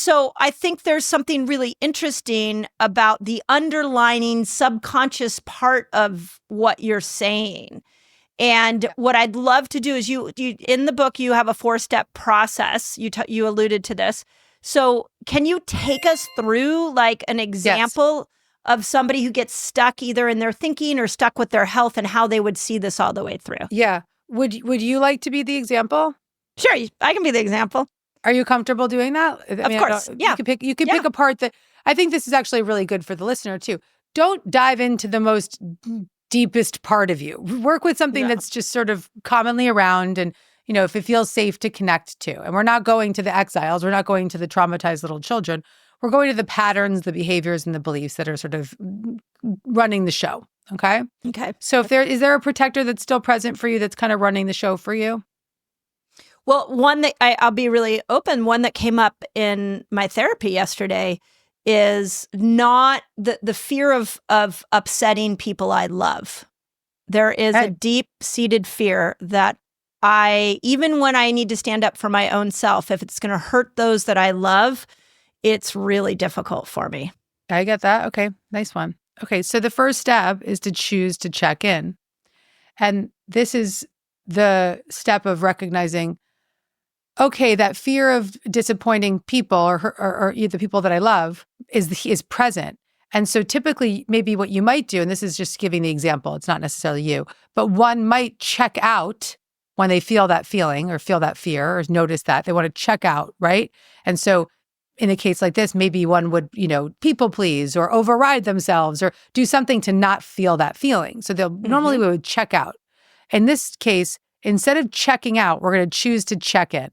So I think there's something really interesting about the underlining subconscious part of what you're saying. And what I'd love to do is you in the book, you have a 4-step process. You alluded to this. So can you take us through like an example of somebody who gets stuck either in their thinking or stuck with their health and how they would see this all the way through? Yeah. Would you like to be the example? Sure, I can be the example. Are you comfortable doing that? Of course. Yeah. You can pick a part that I think this is actually really good for the listener too. Don't dive into the most deepest part of you. Work with something that's just sort of commonly around and, if it feels safe to connect to. And we're not going to the exiles. We're not going to the traumatized little children. We're going to the patterns, the behaviors, and the beliefs that are sort of running the show. Okay? Okay. So is there a protector that's still present for you that's kind of running the show for you? Well, one that I'll be really open, one that came up in my therapy yesterday is not the fear of upsetting people I love. There is a deep-seated fear that even when I need to stand up for my own self, if it's going to hurt those that I love, it's really difficult for me. I get that. Okay, nice one. Okay, so the first step is to choose to check in. And this is the step of recognizing, okay, that fear of disappointing people or the people that I love is present. And so typically maybe what you might do, and this is just giving the example, it's not necessarily you, but one might check out when they feel that feeling or feel that fear or notice that they want to check out, right? And so in a case like this, maybe one would, people please or override themselves or do something to not feel that feeling. So normally we would check out. In this case, instead of checking out, we're going to choose to check in.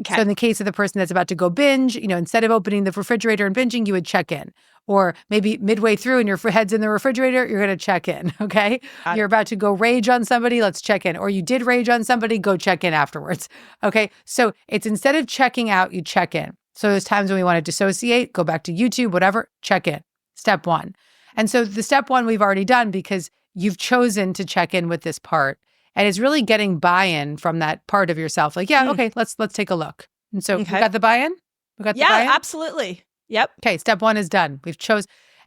Okay. So in the case of the person that's about to go binge, instead of opening the refrigerator and binging, you would check in. Or maybe midway through and your head's in the refrigerator, you're going to check in, okay? You're about to go rage on somebody, let's check in. Or you did rage on somebody, go check in afterwards, okay? So it's instead of checking out, you check in. So there's times when we want to dissociate, go back to YouTube, whatever, check in. Step one. And so the step one we've already done because you've chosen to check in with this part. And it's really getting buy-in from that part of yourself. Like, okay, let's take a look. And so we got the buy-in? We got the buy-in? Yeah, absolutely. Yep. Okay, step one is done.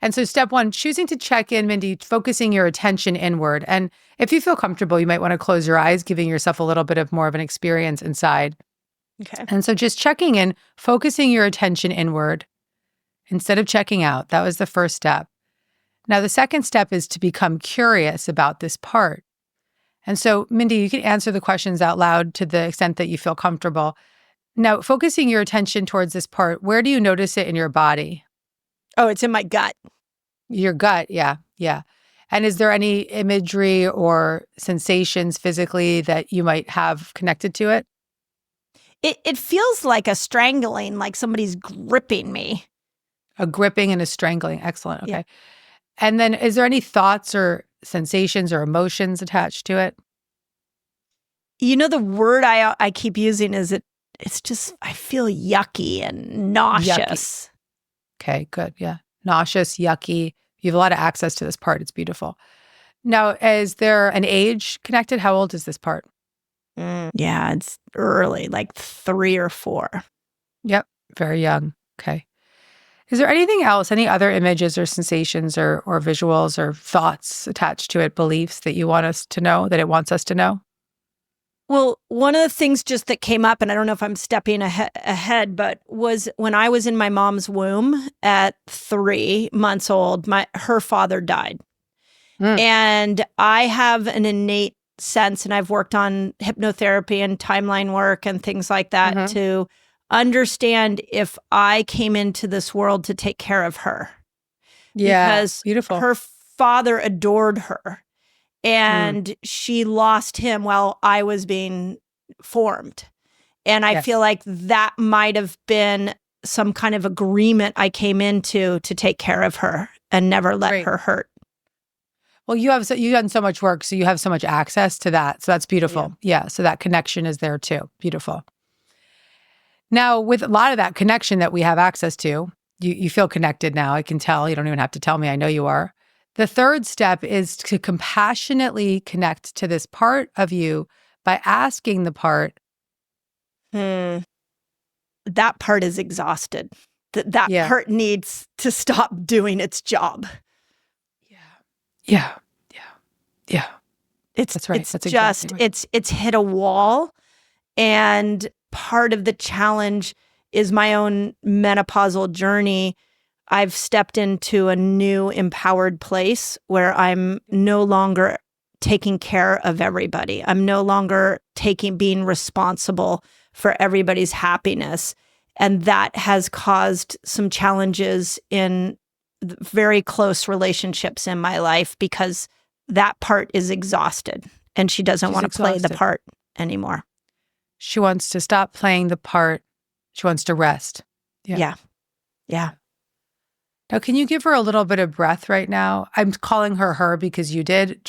And so step one, choosing to check in, Mindy, focusing your attention inward. And if you feel comfortable, you might want to close your eyes, giving yourself a little bit of more of an experience inside. Okay. And so just checking in, focusing your attention inward instead of checking out. That was the first step. Now, the second step is to become curious about this part. And so, Mindy, you can answer the questions out loud to the extent that you feel comfortable. Now, focusing your attention towards this part, where do you notice it in your body? Oh, it's in my gut. Your gut, yeah. And is there any imagery or sensations physically that you might have connected to it? It feels like a strangling, like somebody's gripping me. A gripping and a strangling. Excellent. Okay. Yeah. And then is there any thoughts or sensations or emotions attached to it? The word I keep using is it's just, I feel yucky and nauseous. Yucky. Okay, good. Yeah. Nauseous, yucky. You have a lot of access to this part. It's beautiful. Now, is there an age connected? How old is this part? Yeah, it's early, like 3 or 4. Yep. Very young. Okay. Is there anything else, any other images or sensations or visuals or thoughts attached to it, beliefs that you want us to know, that it wants us to know? Well, one of the things just that came up, and I don't know if I'm stepping ahead, but was when I was in my mom's womb at 3 months old, her father died. And I have an innate sense, and I've worked on hypnotherapy and timeline work and things like that to understand if I came into this world to take care of her. Yeah, because beautiful. Her father adored her, and she lost him while I was being formed. And I feel like that might have been some kind of agreement I came into to take care of her and never let her hurt. Well, you've done so much work, so you have so much access to that. So that's beautiful. Yeah. So that connection is there too. Beautiful. Now, with a lot of that connection that we have access to, you feel connected now. I can tell. You don't even have to tell me. I know you are. The third step is to compassionately connect to this part of you by asking the part. That part is exhausted. that Yeah. part needs to stop doing its job. Yeah. Yeah. It's That's right. it's That's just exactly right. it's hit a wall, and part of the challenge is my own menopausal journey. I've stepped into a new empowered place where I'm no longer taking care of everybody. I'm no longer being responsible for everybody's happiness. And that has caused some challenges in very close relationships in my life because that part is exhausted and she doesn't She's want to play the exhausted. part anymore. She wants to stop playing the part. She wants to rest. Yeah. Now, can you give her a little bit of breath right now? I'm calling her because you did.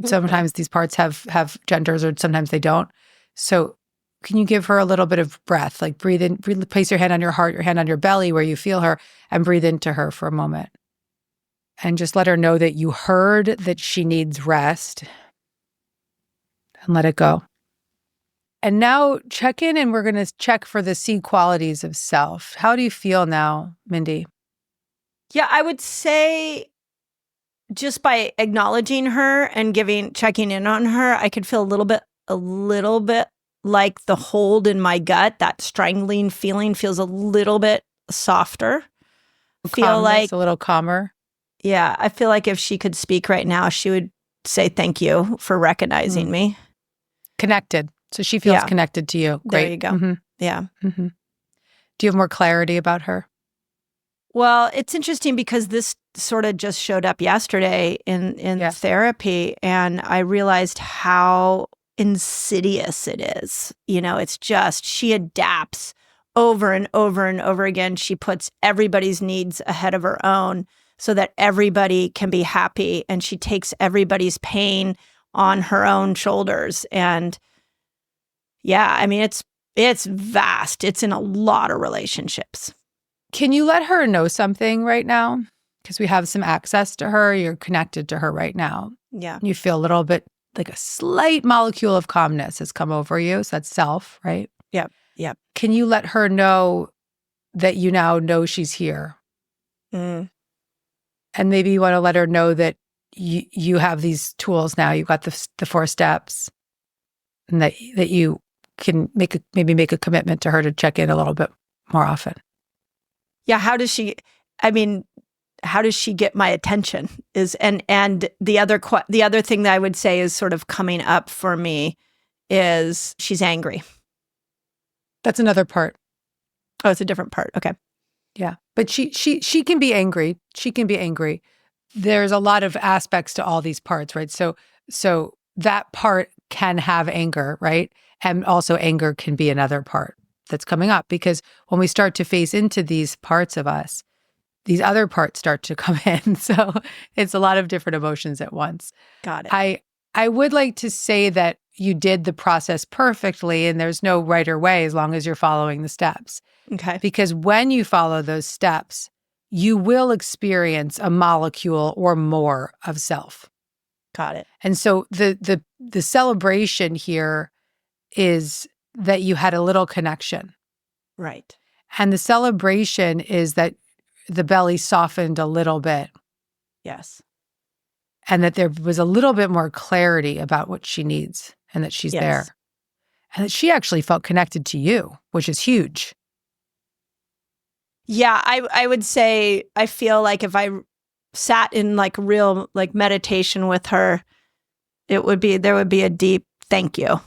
Sometimes these parts have genders or sometimes they don't. So can you give her a little bit of breath? Like breathe in, place your hand on your heart, your hand on your belly where you feel her, and breathe into her for a moment. And just let her know that you heard that she needs rest and let it go. And now check in and we're going to check for the C qualities of self. How do you feel now, Mindy? Yeah, I would say just by acknowledging her and checking in on her, I could feel a little bit like the hold in my gut, that strangling feeling feels a little bit softer. Feel like a little calmer. Yeah, I feel like if she could speak right now, she would say thank you for recognizing me. Connected. So she feels connected to you. Great. There you go. Mm-hmm. Yeah. Mm-hmm. Do you have more clarity about her? Well, it's interesting because this sort of just showed up yesterday in therapy, and I realized how insidious it is. It's just she adapts over and over and over again. She puts everybody's needs ahead of her own so that everybody can be happy, and she takes everybody's pain on her own shoulders. And yeah, I mean, it's vast. It's in a lot of relationships. Can you let her know something right now? Because we have some access to her. You're connected to her right now. Yeah. You feel a little bit like a slight molecule of calmness has come over you. So that's self, right? Yep. Can you let her know that you now know she's here? Mm. And maybe you want to let her know that you have these tools now. You've got the 4 steps, and that you can make a commitment to her to check in a little bit more often. Yeah, how does she get my attention? And the other thing that I would say is sort of coming up for me is she's angry. That's another part. Oh, it's a different part. Okay. Yeah. But she can be angry. She can be angry. There's a lot of aspects to all these parts, right? So that part can have anger, right? And also anger can be another part that's coming up, because when we start to face into these parts of us, these other parts start to come in. So it's a lot of different emotions at once. Got it. I would like to say that you did the process perfectly, and there's no right or way as long as you're following the steps. Okay. Because when you follow those steps, you will experience a molecule or more of self. Got it. And so the celebration here is that you had a little connection. Right. And the celebration is that the belly softened a little bit. Yes. And that there was a little bit more clarity about what she needs, and that she's there. And that she actually felt connected to you, which is huge. Yeah, I would say I feel like if I sat in like real like meditation with her, there would be a deep thank you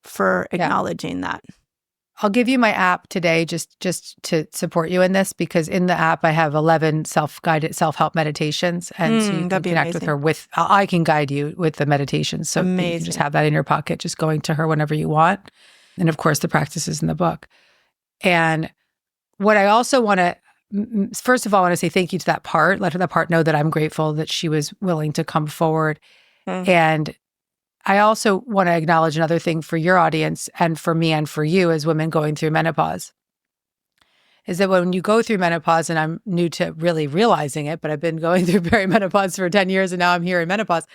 for acknowledging that. I'll give you my app today just to support you in this, because in the app I have 11 self-guided self-help meditations, and so you can connect with her I can guide you with the meditations. So you can just have that in your pocket, just going to her whenever you want. And of course the practices in the book. And what I also want to, first of all, I want to say thank you to that part. Let that part know that I'm grateful that she was willing to come forward. And I also want to acknowledge another thing for your audience, and for me and for you as women going through menopause, is that when you go through menopause, and I'm new to really realizing it, but I've been going through perimenopause for 10 years, and now I'm here in menopause.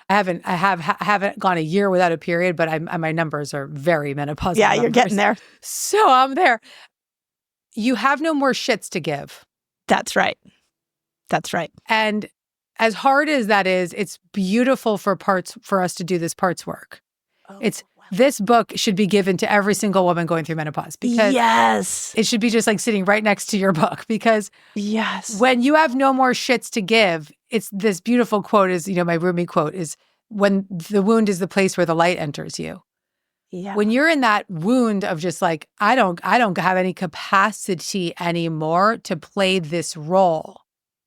I haven't gone a year without a period, but my numbers are very menopausal. Yeah, you're getting there. So I'm there. you have no more shits to give. That's right. That's right. And as hard as that is, it's beautiful for us to do this parts work. This book should be given to every single woman going through menopause because it should be just like sitting right next to your book because when you have no more shits to give, it's this beautiful quote is, my Rumi quote is, when the wound is the place where the light enters you. Yeah. When you're in that wound of just like, I don't have any capacity anymore to play this role.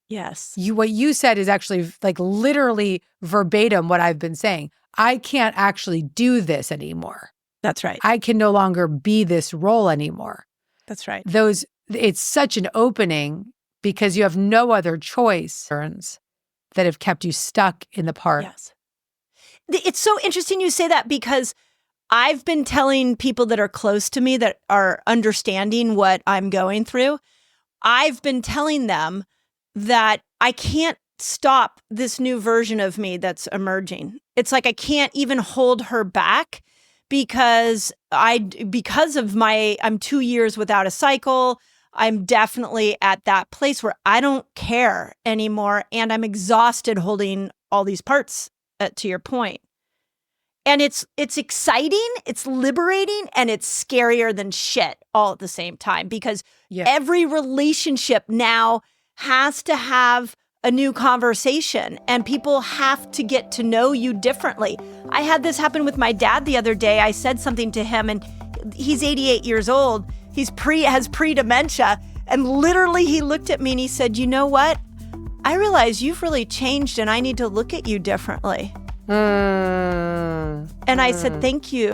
Yes. What you said is actually like literally verbatim what I've been saying. I can't actually do this anymore. That's right. I can no longer be this role anymore. That's right. It's such an opening because you have no other choice that have kept you stuck in the part. Yes. It's so interesting you say that because I've been telling people that are close to me that are understanding what I'm going through. I've been telling them that I can't stop this new version of me that's emerging. It's like I can't even hold her back because I'm 2 years without a cycle. I'm definitely at that place where I don't care anymore. And I'm exhausted holding all these parts, to your point. And it's exciting, it's liberating, and it's scarier than shit all at the same time because every relationship now has to have a new conversation and people have to get to know you differently. I had this happen with my dad the other day. I said something to him and he's 88 years old. Has pre-dementia. And literally he looked at me and he said, you know what? I realize you've really changed and I need to look at you differently. And I said, thank you.